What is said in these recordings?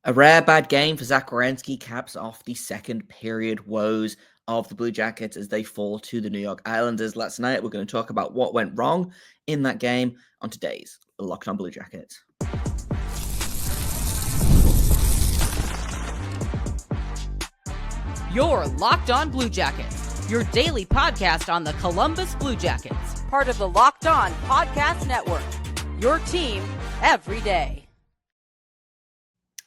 A rare bad game for Zach Werenski caps off the second period woes of the Blue Jackets as they fall to the New York Islanders last night. We're going to talk about what went wrong in that game on today's Locked On Blue Jackets. You're Locked On Blue Jackets, your daily podcast on the Columbus Blue Jackets, part of the Locked On Podcast Network, your team every day.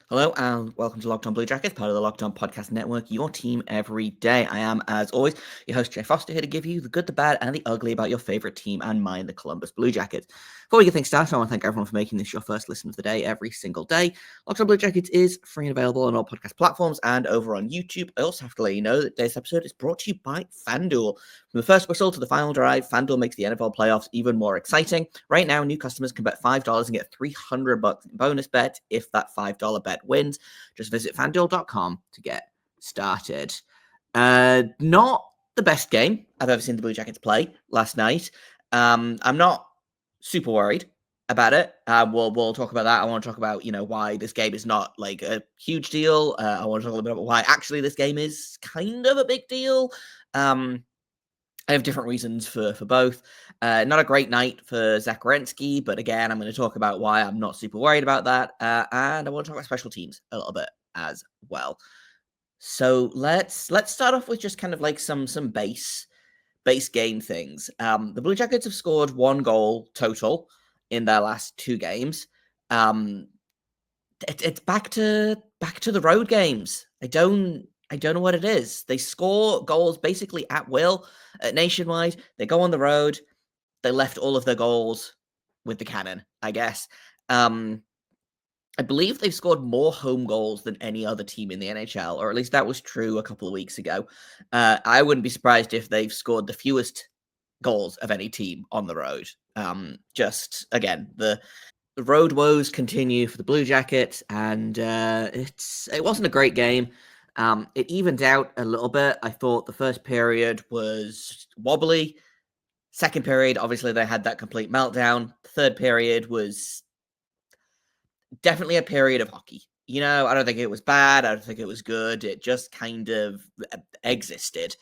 Hello and welcome to Locked On Blue Jackets, part of the Locked On Podcast Network, your team every day. I am, as always, your host, Jay Foster, here to give you the good, the bad, and the ugly about your favorite team and mine, the Columbus Blue Jackets. Before we get things started, I want to thank everyone for making this your first listen of the day every single day. Locked On Blue Jackets is free and available on all podcast platforms and over on YouTube. I also have to let you know that today's episode is brought to you by FanDuel. From the first whistle to the final drive, FanDuel makes the NFL playoffs even more exciting. Right now, new customers can bet $5 and get $300 in bonus bet if that $5 bet wins. Just visit FanDuel.com to get started. Not the best game I've ever seen the Blue Jackets play last night. I'm not super worried about it. We'll talk about that. I want to talk about, why this game is not like a huge deal. I want to talk a little bit about why actually this game is kind of a big deal. I have different reasons for both. Not a great night for Zach Werenski, but again, I'm going to talk about why I'm not super worried about that. And I want to talk about special teams a little bit as well. So let's start off with just kind of like some base game things. The Blue Jackets have scored 1 goal total in their last 2 games. It's back to the road games. I don't know what it is. They score goals basically at will at Nationwide. They go on the road. They left all of their goals with the cannon, I guess. I believe they've scored more home goals than any other team in the NHL, or at least that was true a couple of weeks ago. I wouldn't be surprised if they've scored the fewest goals of any team on the road. Just, again, the road woes continue for the Blue Jackets, and it wasn't a great game. It evened out a little bit. I thought the first period was wobbly. Second period, obviously, they had that complete meltdown. The third period was definitely a period of hockey. I don't think it was bad. I don't think it was good. It just kind of existed,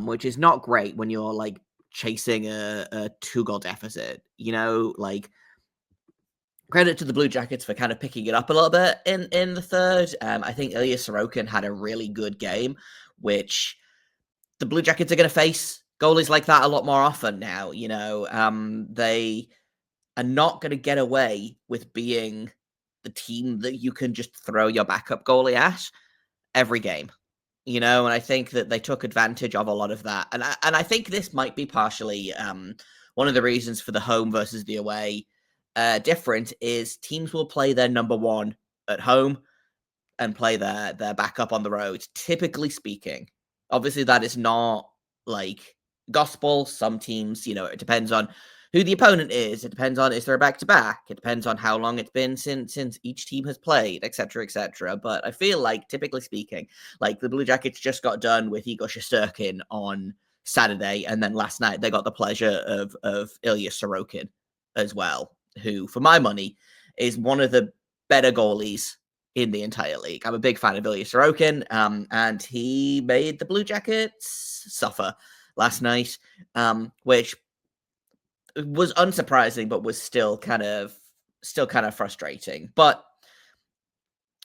which is not great when you're like chasing a 2-goal deficit. Credit to the Blue Jackets for kind of picking it up a little bit in the third. I think Ilya Sorokin had a really good game, which the Blue Jackets are going to face goalies like that a lot more often now. They are not going to get away with being the team that you can just throw your backup goalie at every game. And I think that they took advantage of a lot of that. And I think this might be partially one of the reasons for the home versus the away different is teams will play their number one at home and play their backup on the road, typically speaking. Obviously, that is not like gospel. Some teams, it depends on who the opponent is. It depends on, is there a back-to-back? It depends on how long it's been since each team has played, etc., etc. But I feel like, typically speaking, like the Blue Jackets just got done with Igor Shesterkin on Saturday, and then last night they got the pleasure of Ilya Sorokin as well, who, for my money, is one of the better goalies in the entire league. I'm a big fan of Ilya Sorokin, and he made the Blue Jackets suffer last night, which was unsurprising, but was still kind of frustrating. But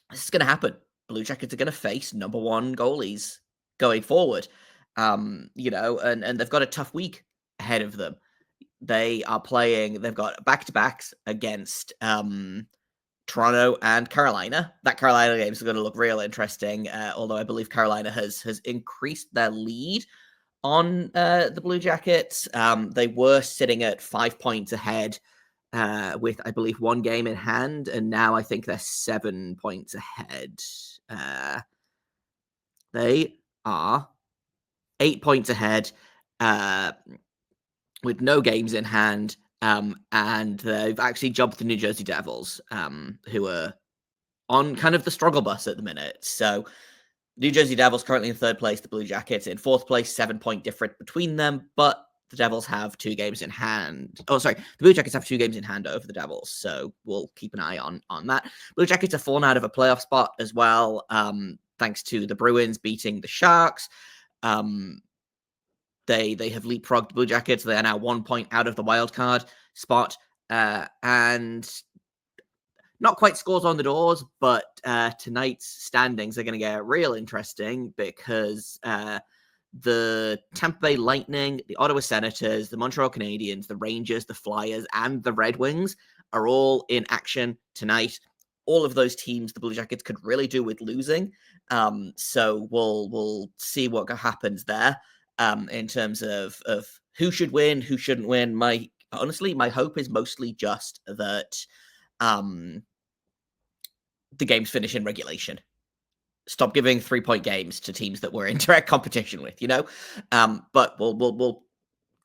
this is going to happen. Blue Jackets are going to face number one goalies going forward, and they've got a tough week ahead of them. They've got back-to-backs against Toronto and Carolina. That Carolina game is going to look real interesting, although I believe Carolina has increased their lead on the Blue Jackets. They were sitting at 5 points ahead with, I believe, 1 game in hand, and now I think they're 7 points ahead. They are 8 points ahead with no games in hand, and they've actually jumped the New Jersey Devils, who are on kind of the struggle bus at the minute. So New Jersey Devils currently in third place, the Blue Jackets in fourth place, 7 point difference between them, but the Devils have 2 games in hand. Oh, sorry. The Blue Jackets have 2 games in hand over the Devils, so we'll keep an eye on that. Blue Jackets are fallen out of a playoff spot as well, thanks to the Bruins beating the Sharks. They have leapfrogged the Blue Jackets. They are now 1 point out of the wild card spot, and not quite scores on the doors, but tonight's standings are going to get real interesting because the Tampa Bay Lightning, the Ottawa Senators, the Montreal Canadiens, the Rangers, the Flyers, and the Red Wings are all in action tonight. All of those teams, the Blue Jackets could really do with losing. So we'll see what happens there in terms of who should win, who shouldn't win. Honestly, my hope is mostly just that the games finish in regulation. Stop giving 3-point games to teams that we're in direct competition with, but we'll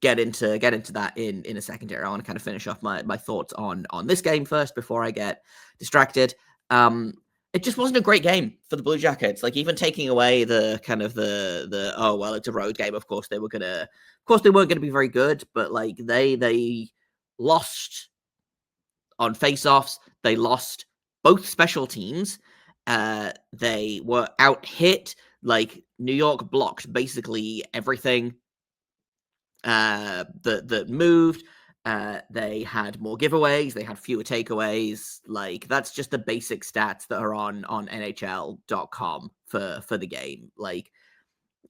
get into that in a second here. I want to kind of finish off my thoughts on this game first before I get distracted. It just wasn't a great game for the Blue Jackets. Like, even taking away the kind of the oh well, it's a road game. Of course they weren't gonna be very good, but like they lost on face-offs. They lost both special teams. They were out hit. Like, New York blocked basically everything that moved. They had more giveaways. They had fewer takeaways. Like, that's just the basic stats that are on NHL.com for the game. Like,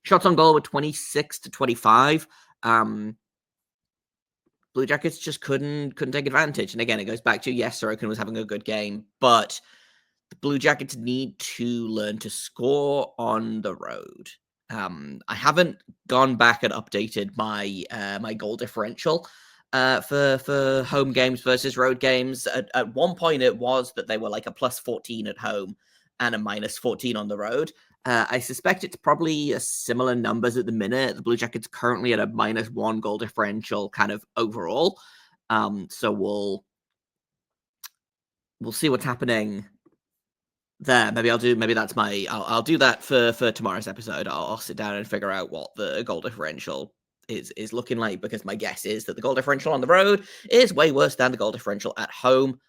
shots on goal were 26-25. Blue Jackets just couldn't take advantage. And again, it goes back to, yes, Sorokin was having a good game, but the Blue Jackets need to learn to score on the road. I haven't gone back and updated my my goal differential for home games versus road games. At one point, it was that they were like a +14 at home and a -14 on the road. I suspect it's probably a similar numbers at the minute. The Blue Jackets currently at a -1 goal differential kind of overall. So we'll see what's happening there. Maybe I'll do that for tomorrow's episode. I'll sit down and figure out what the goal differential is looking like, because my guess is that the goal differential on the road is way worse than the goal differential at home,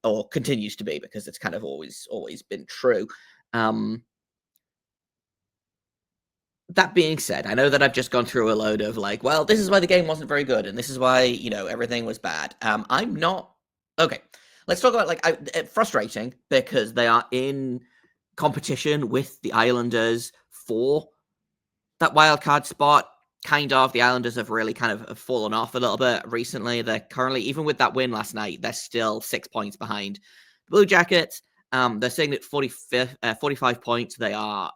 or continues to be, because it's kind of always been true. That being said, I know that I've just gone through a load of like, well, this is why the game wasn't very good, and this is why, everything was bad. I'm not okay. Let's talk about frustrating, because they are in competition with the Islanders for that wild card spot. Kind of, the Islanders have really kind of fallen off a little bit recently. They're currently, even with that win last night, they're still 6 points behind the Blue Jackets. They're sitting at 45 points. They are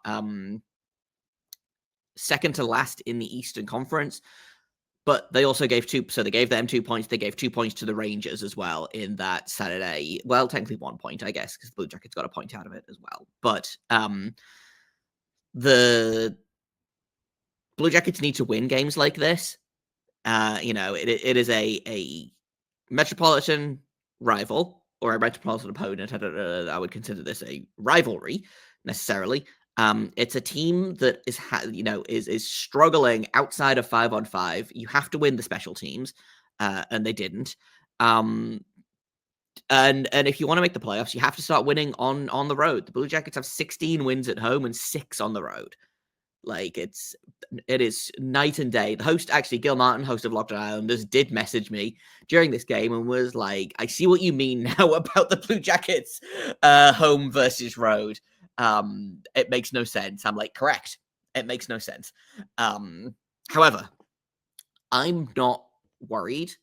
second to last in the Eastern Conference. But they also gave they gave them 2 points. They gave 2 points to the Rangers as well in that Saturday. Well, technically 1 point, I guess, because the Blue Jackets got a point out of it as well. But the Blue Jackets need to win games like this. It is a metropolitan rival, or a metropolitan opponent. I don't know. I would consider this a rivalry necessarily. It's a team that is struggling outside of 5-on-5. You have to win the special teams, and they didn't. And if you want to make the playoffs, you have to start winning on the road. The Blue Jackets have 16 wins at home and 6 on the road. Like, it is night and day. The host, actually, Gil Martin, host of Locked On Islanders, did message me during this game and was like, I see what you mean now about the Blue Jackets home versus road. It makes no sense. I'm like, correct. It makes no sense. However, I'm not worried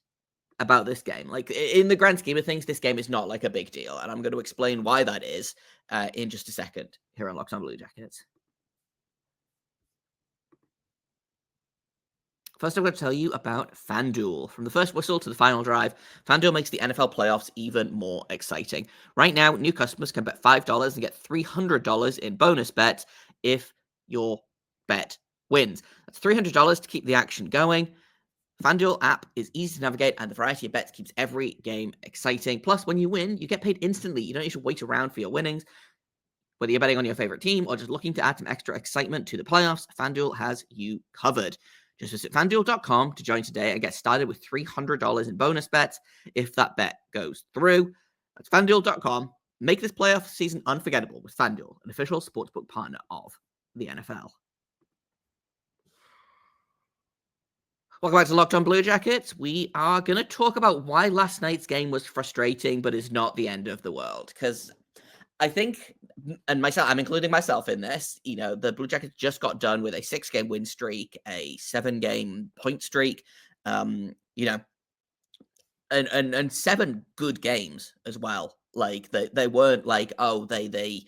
about this game. Like, in the grand scheme of things, this game is not like a big deal. And I'm going to explain why that is in just a second here on Locked On Blue Jackets. First, I'm going to tell you about FanDuel. From the first whistle to the final drive, FanDuel makes the NFL playoffs even more exciting. Right now, new customers can bet $5 and get $300 in bonus bets if your bet wins. That's $300 to keep the action going. FanDuel app is easy to navigate, and the variety of bets keeps every game exciting. Plus, when you win, you get paid instantly. You don't need to wait around for your winnings. Whether you're betting on your favorite team or just looking to add some extra excitement to the playoffs, FanDuel has you covered. Just visit FanDuel.com to join today and get started with $300 in bonus bets if that bet goes through. That's FanDuel.com. Make this playoff season unforgettable with FanDuel, an official sportsbook partner of the NFL. Welcome back to Locked On Blue Jackets. We are going to talk about why last night's game was frustrating, but is not the end of the world. Because I think, and myself, I'm including myself in this, the Blue Jackets just got done with a 6-game win streak, a 7-game point streak, and 7 good games as well. Like they weren't like, oh, they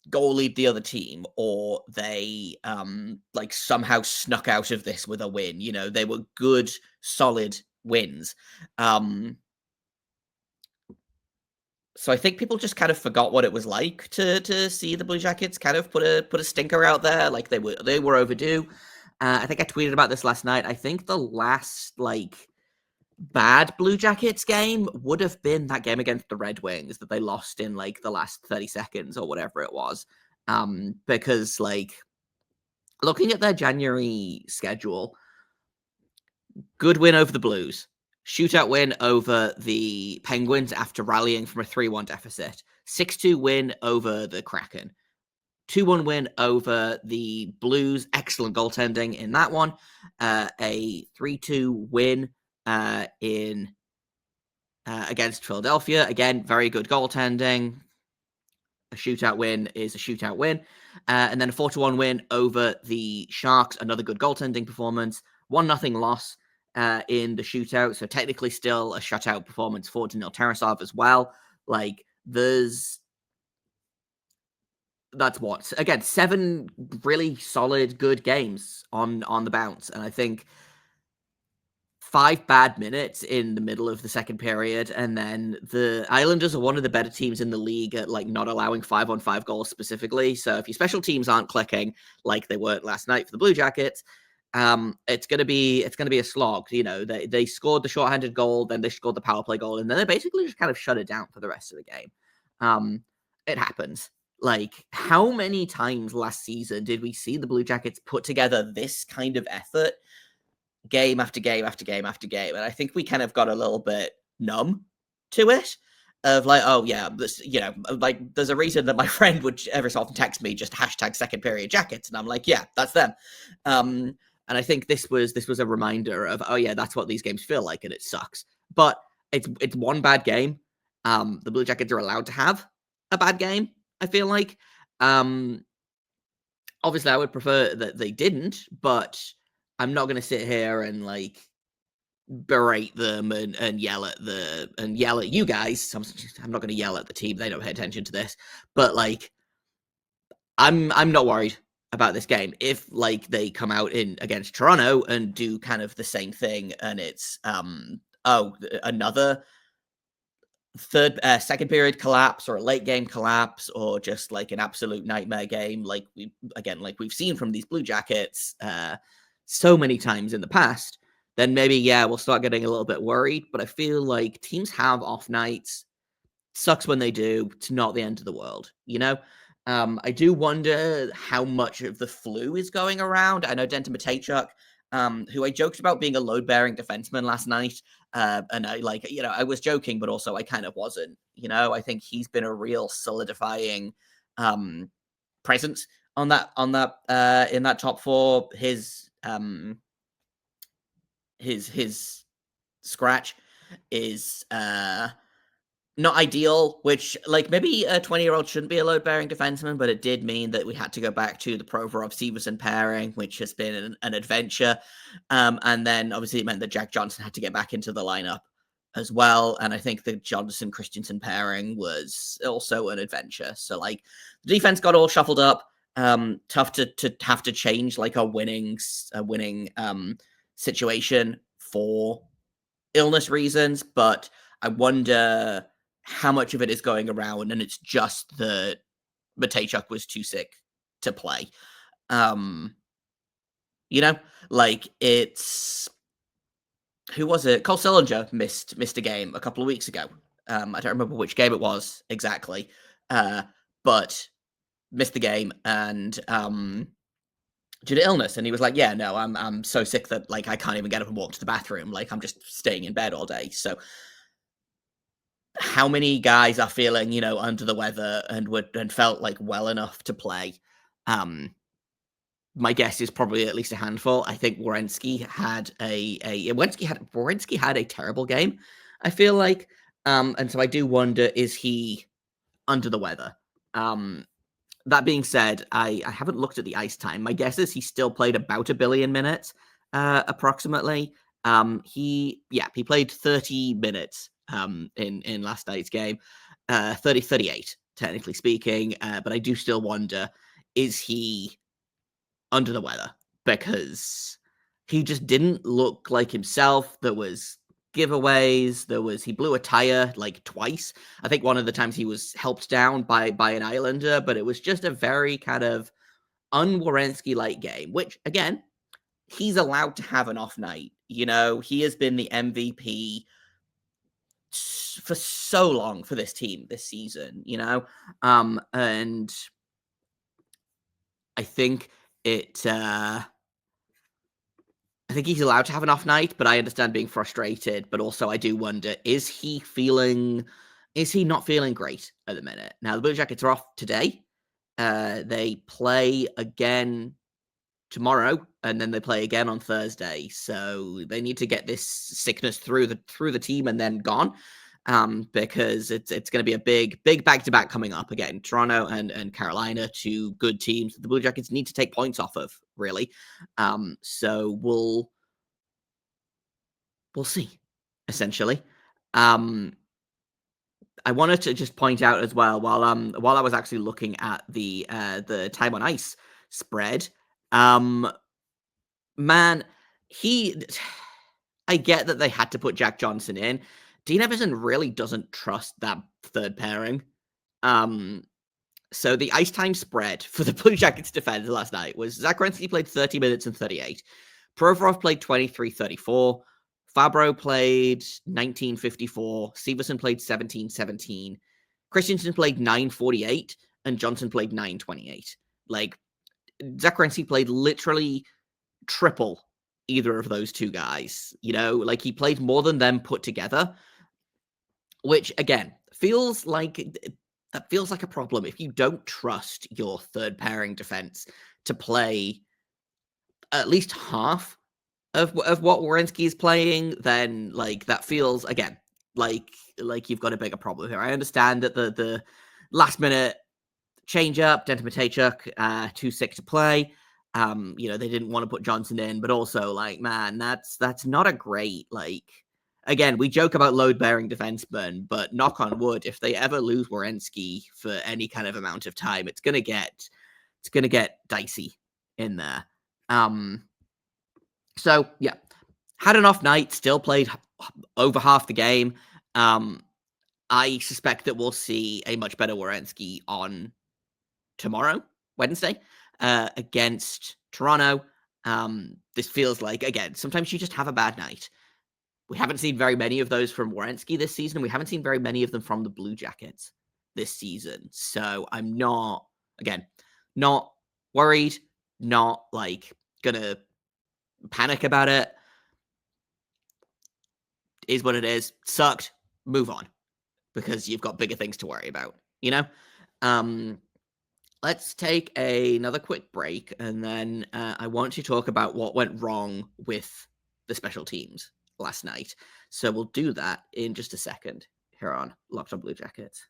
goalied the other team, or they like somehow snuck out of this with a win. They were good, solid wins. So I think people just kind of forgot what it was like to see the Blue Jackets kind of put a stinker out there. Like they were overdue. I think I tweeted about this last night. I think the last bad Blue Jackets game would have been that game against the Red Wings that they lost in the last 30 seconds or whatever it was. Because looking at their January schedule, good win over the Blues, shootout win over the Penguins after rallying from a 3-1 deficit, 6-2 win over the Kraken, 2-1 win over the Blues, excellent goaltending in that one, a 3-2 win against Philadelphia, again, very good goaltending. A shootout win is a shootout win. And then a 4-1 win over the Sharks, another good goaltending performance. 1-0 loss in the shootout, so technically still a shutout performance for Daniil Tarasov as well. That's what, again, 7 really solid, good games on the bounce. And I think 5 bad minutes in the middle of the second period, and then the Islanders are one of the better teams in the league at not allowing 5-on-5 goals specifically. So if your special teams aren't clicking like they were last night for the Blue Jackets, it's gonna be a slog. They scored the shorthanded goal, then they scored the power play goal, and then they basically just kind of shut it down for the rest of the game. It happens. How many times last season did we see the Blue Jackets put together this kind of effort game after game after game after game? And I think we kind of got a little bit numb to it, of oh yeah, this, there's a reason that my friend would every so often text me just #2nd period jackets, and I'm like, yeah, that's them. And I think this was a reminder of, oh yeah, that's what these games feel like, and it sucks. But it's one bad game. The Blue Jackets are allowed to have a bad game, I feel like. Obviously I would prefer that they didn't, but I'm not going to sit here and berate them and yell at you guys. I'm not going to yell at the team. They don't pay attention to this, but I'm not worried about this game. If they come out in against Toronto and do kind of the same thing, and it's another second period collapse or a late game collapse, or just an absolute nightmare game, we've seen from these Blue Jackets so many times in the past, then maybe, we'll start getting a little bit worried. But I feel like teams have off nights. Sucks when they do. It's not the end of the world, I do wonder how much of the flu is going around. I know Denton Matejchuk, who I joked about being a load-bearing defenseman last night, and I was joking, but also I kind of wasn't. I think he's been a real solidifying presence on that in that top 4. His scratch is not ideal, which maybe a 20-year-old shouldn't be a load-bearing defenseman, but it did mean that we had to go back to the Provorov-Severson pairing, which has been an adventure. And then obviously it meant that Jack Johnson had to get back into the lineup as well. And I think the Johnson-Christensen pairing was also an adventure. So the defense got all shuffled up. Tough to have to change a winning situation for illness reasons, but I wonder how much of it is going around, and it's just that Matejchuk was too sick to play. It's who was it? Cole Sillinger missed a game a couple of weeks ago. I don't remember which game it was exactly, but missed the game, and due to illness. And he was like, yeah, no, I'm so sick that like I can't even get up and walk to the bathroom. Like I'm just staying in bed all day. So how many guys are feeling, under the weather and felt like well enough to play? My guess is probably at least a handful. I think Werenski had Werenski had a terrible game, I feel like. And so I do wonder, is he under the weather? That being said, I haven't looked at the ice time. My guess is he still played about 1 billion minutes, approximately. He played 30 minutes in last night's game, 38, technically speaking. But I do still wonder, is he under the weather? Because he just didn't look like himself. There was giveaways. He blew a tire like twice. I think one of the times he was helped down by an Islander, but it was just a very kind of un-Werenski-like game, which again, he's allowed to have an off night. He has been the MVP for so long for this team this season, and I think I think he's allowed to have an off night, but I understand being frustrated. But also, I do wonder, is he not feeling great at the minute? Now, the Blue Jackets are off today. They play again tomorrow, and then they play again on Thursday. So they need to get this sickness through the team and then gone. Because it's going to be a big back-to-back coming up again. Toronto and Carolina, two good teams that the Blue Jackets need to take points off of, really. So we'll see, essentially. I wanted to just point out as well, while I was actually looking at the time on ice spread, man, I get that they had to put Jack Johnson in. Dean Evason really doesn't trust that third pairing. So the ice time spread for the Blue Jackets defense last night was Zach Werenski played 30 minutes and 38. Provorov played 23-34. Fabro played 19-54. Severson played 17-17. Christensen played 9-48. And Johnson played 9-28. Like, Zach Werenski played literally triple either of those two guys. Like he played more than them put together. Which, again, feels like a problem. If you don't trust your third pairing defense to play at least half of what Werenski is playing, then like that feels, again, like you've got a bigger problem here. I understand that the last minute change up, Denton Matejchuk, too sick to play. They didn't want to put Johnson in, but also like, man, that's not a great, like. Again, we joke about load-bearing defensemen, but knock on wood, if they ever lose Werenski for any kind of amount of time, it's gonna get dicey in there. So yeah, had an off night, still played over half the game. I suspect that we'll see a much better Werenski on tomorrow, Wednesday, against Toronto. This feels like, again, sometimes you just have a bad night. We haven't seen very many of those from Werenski this season. We haven't seen very many of them from the Blue Jackets this season. So I'm not worried, not like gonna panic about it. Is what it is. Sucked. Move on. Because you've got bigger things to worry about, Let's take another quick break, and then I want to talk about what went wrong with the special teams last night. So we'll do that in just a second here on Locked on Blue Jackets.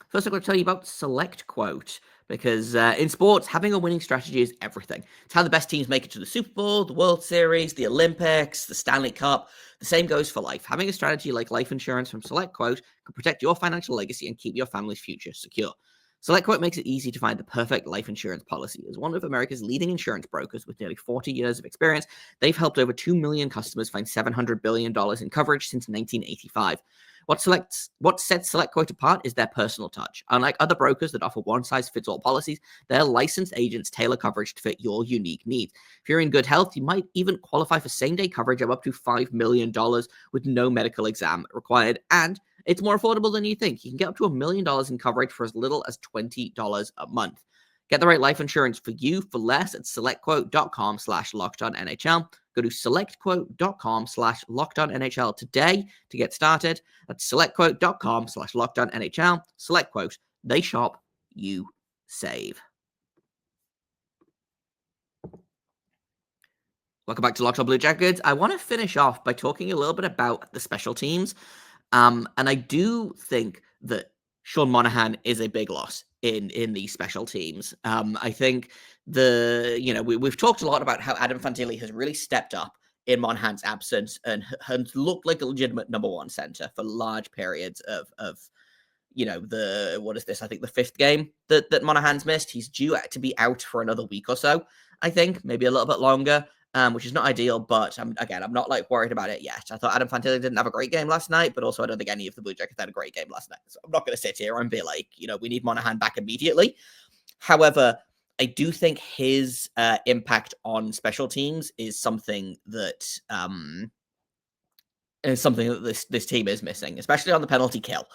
First, I'm going to tell you about SelectQuote, because in sports, having a winning strategy is everything. It's how the best teams make it to the Super Bowl, the World Series, the Olympics, the Stanley Cup. The same goes for life. Having a strategy like life insurance from SelectQuote can protect your financial legacy and keep your family's future secure. SelectQuote makes it easy to find the perfect life insurance policy. As one of America's leading insurance brokers with nearly 40 years of experience, they've helped over 2 million customers find $700 billion in coverage since 1985. What sets SelectQuote apart is their personal touch. Unlike other brokers that offer one-size-fits-all policies, their licensed agents tailor coverage to fit your unique needs. If you're in good health, you might even qualify for same-day coverage of up to $5 million with no medical exam required and It's more affordable than you think. You can get up to $1 million in coverage for as little as $20 a month. Get the right life insurance for you for less at selectquote.com/lockedonnhl. Go to selectquote.com/lockedonnhl today to get started. That's selectquote.com/lockedonnhl. SelectQuote. They shop, you save. Welcome back to Locked On Blue Jackets. I want to finish off by talking a little bit about the special teams. And I do think that Sean Monahan is a big loss in these special teams. I think we've talked a lot about how Adam Fantilli has really stepped up in Monahan's absence and has looked like a legitimate number one center for large periods of what is this? I think the fifth game that Monahan's missed. He's due to be out for another week or so. I think maybe a little bit longer. Which is not ideal, but I'm not like worried about it yet. I thought Adam Fantilli didn't have a great game last night, but also I don't think any of the Blue Jackets had a great game last night. So I'm not going to sit here and be like, we need Monahan back immediately. However, I do think his impact on special teams is something that this team is missing, especially on the penalty kill.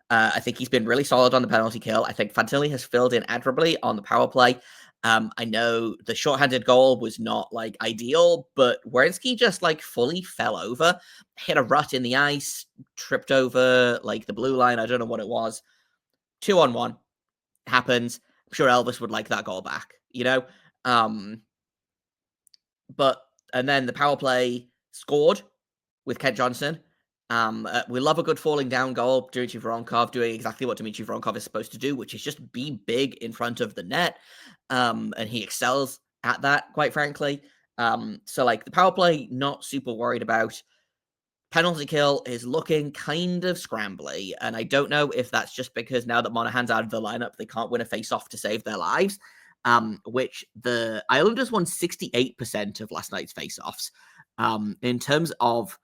I think he's been really solid on the penalty kill. I think Fantilli has filled in admirably on the power play. I know the shorthanded goal was not like ideal, but Werenski just like fully fell over, hit a rut in the ice, tripped over like the blue line. I don't know what it was. 2-on-1 happens. I'm sure Elvis would like that goal back, and then the power play scored with Kent Johnson. We love a good falling down goal. Dmitry Voronkov doing exactly what Dmitry Voronkov is supposed to do, which is just be big in front of the net. And he excels at that, quite frankly. So like the power play, not super worried about. Penalty kill is looking kind of scrambly, and I don't know if that's just because now that Monahan's out of the lineup, they can't win a face-off to save their lives, which the Islanders won 68% of last night's face-offs. In terms of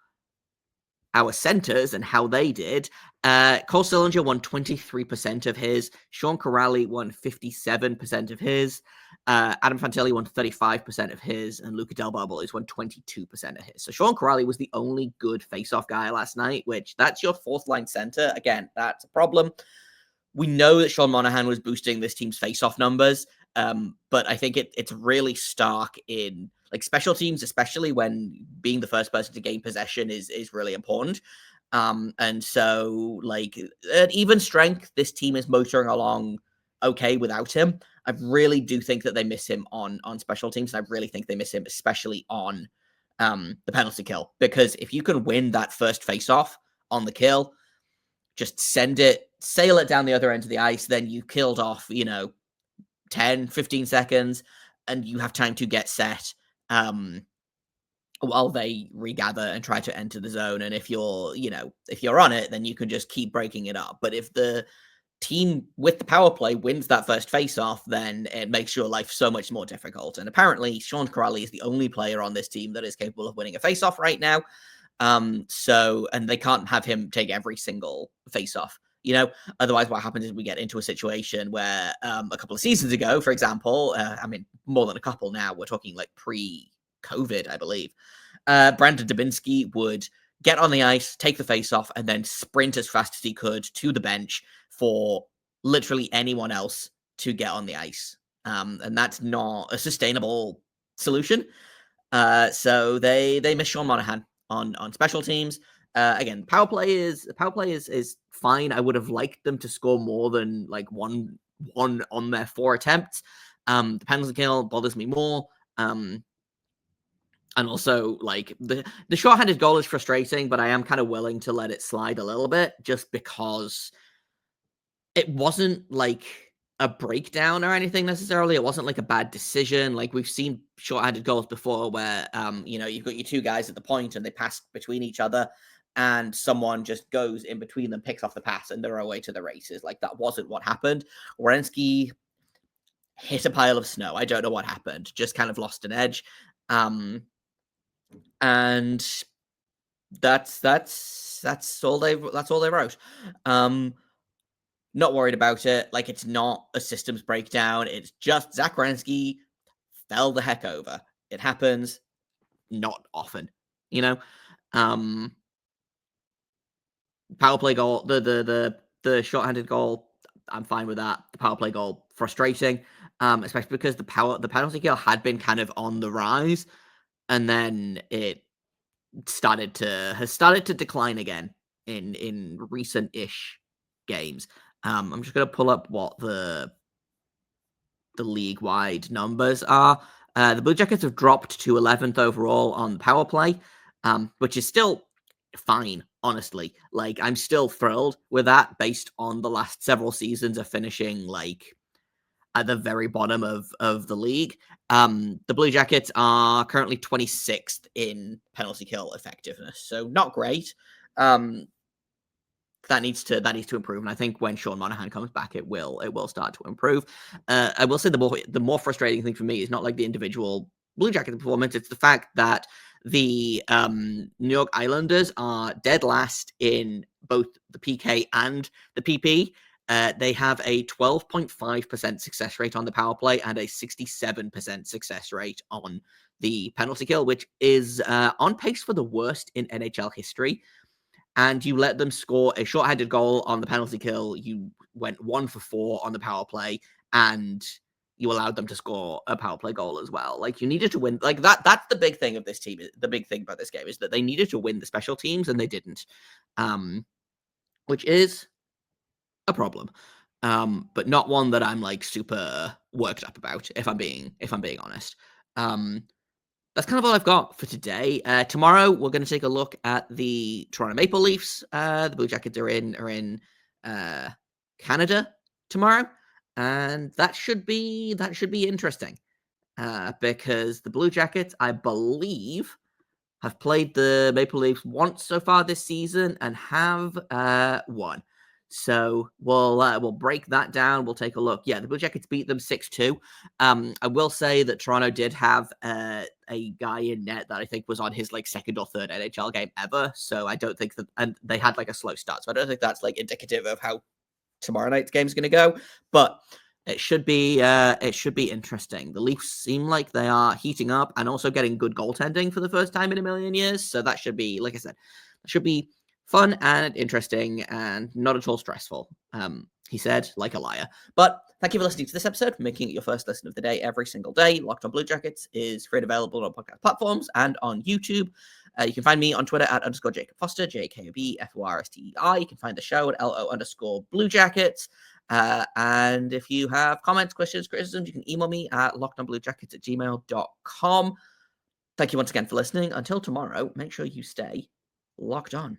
our centers and how they did, Cole Sillinger won 23% of his, Sean Corrali won 57% of his, Adam Fantilli won 35% of his, and Luca Del Barbolis won 22% of his. So Sean Corrali was the only good face-off guy last night, which that's your fourth line center. Again, that's a problem. We know that Sean Monahan was boosting this team's face-off numbers, but I think it's really stark in like special teams, especially when being the first person to gain possession is really important. And so like at even strength, this team is motoring along okay without him. I really do think that they miss him on special teams. And I really think they miss him, especially on the penalty kill, because if you can win that first face-off on the kill, just sail it down the other end of the ice, then you killed off, 10, 15 seconds, and you have time to get set while they regather and try to enter the zone. And if you're on it, then you can just keep breaking it up. But if the team with the power play wins that first face-off, then it makes your life so much more difficult. And apparently, Sean Corrali is the only player on this team that is capable of winning a face-off right now. And they can't have him take every single face-off. Otherwise what happens is we get into a situation where a couple of seasons ago, for example, more than a couple now, we're talking like pre-COVID, I believe, Brandon Dubinsky would get on the ice, take the face-off, and then sprint as fast as he could to the bench for literally anyone else to get on the ice. And that's not a sustainable solution. So they miss Sean Monahan on special teams. Again, power play is fine. I would have liked them to score more than like one on their 4 attempts. The penalty kill bothers me more. And also like the shorthanded goal is frustrating, but I am kind of willing to let it slide a little bit just because it wasn't like a breakdown or anything necessarily. It wasn't like a bad decision. Like we've seen shorthanded goals before where, you've got your two guys at the point and they pass between each other and someone just goes in between them, picks off the pass, and they're away to the races. Like that wasn't what happened. Werenski hit a pile of snow. I don't know what happened. Just kind of lost an edge. And that's all they wrote. Not worried about it. Like it's not a systems breakdown. It's just Zach Werenski fell the heck over. It happens not often, Power play goal, the shorthanded goal, I'm fine with that. The power play goal, frustrating, especially because the penalty kill had been kind of on the rise, and then it has started to decline again in recent-ish games. I'm just gonna pull up what the league-wide numbers are. The Blue Jackets have dropped to 11th overall on power play, which is still fine, honestly. Like, I'm still thrilled with that based on the last several seasons of finishing, like, at the very bottom of the league. The Blue Jackets are currently 26th in penalty kill effectiveness, so not great. That needs to improve, and I think when Sean Monahan comes back, it will start to improve. I will say the more frustrating thing for me is not like the individual Blue Jacket performance; it's the fact that the New York Islanders are dead last in both the PK and the PP. They have a 12.5% success rate on the power play and a 67% success rate on the penalty kill, which is on pace for the worst in NHL history. And you let them score a shorthanded goal on the penalty kill. You went 1 for 4 on the power play, and you allowed them to score a power play goal as well. Like, you needed to win. Like, that's the big thing of this team. The big thing about this game is that they needed to win the special teams, and they didn't, which is a problem, but not one that I'm like super worked up about. If I'm being honest. That's kind of all I've got for today. Tomorrow, we're going to take a look at the Toronto Maple Leafs. The Blue Jackets are in Canada tomorrow, and that should be interesting because the Blue Jackets, I believe, have played the Maple Leafs once so far this season and have won. So we'll break that down. We'll take a look. Yeah, the Blue Jackets beat them 6-2. I will say that Toronto did have a guy in net that I think was on his like second or third NHL game ever. So I don't think that, and they had like a slow start. So I don't think that's like indicative of how tomorrow night's game is going to go. But it should be interesting. The Leafs seem like they are heating up and also getting good goaltending for the first time in a million years. So that should be, like I said, should be fun and interesting and not at all stressful. He said, like a liar. But thank you for listening to this episode, making it your first listen of the day every single day. Locked on Blue Jackets is free and available on podcast platforms and on YouTube. You can find me on Twitter at _Jacob Foster, JKOBFORSTER. You can find the show at LO_Blue Jackets. And if you have comments, questions, criticisms, you can email me at lockedonbluejackets@gmail.com. Thank you once again for listening. Until tomorrow, make sure you stay locked on.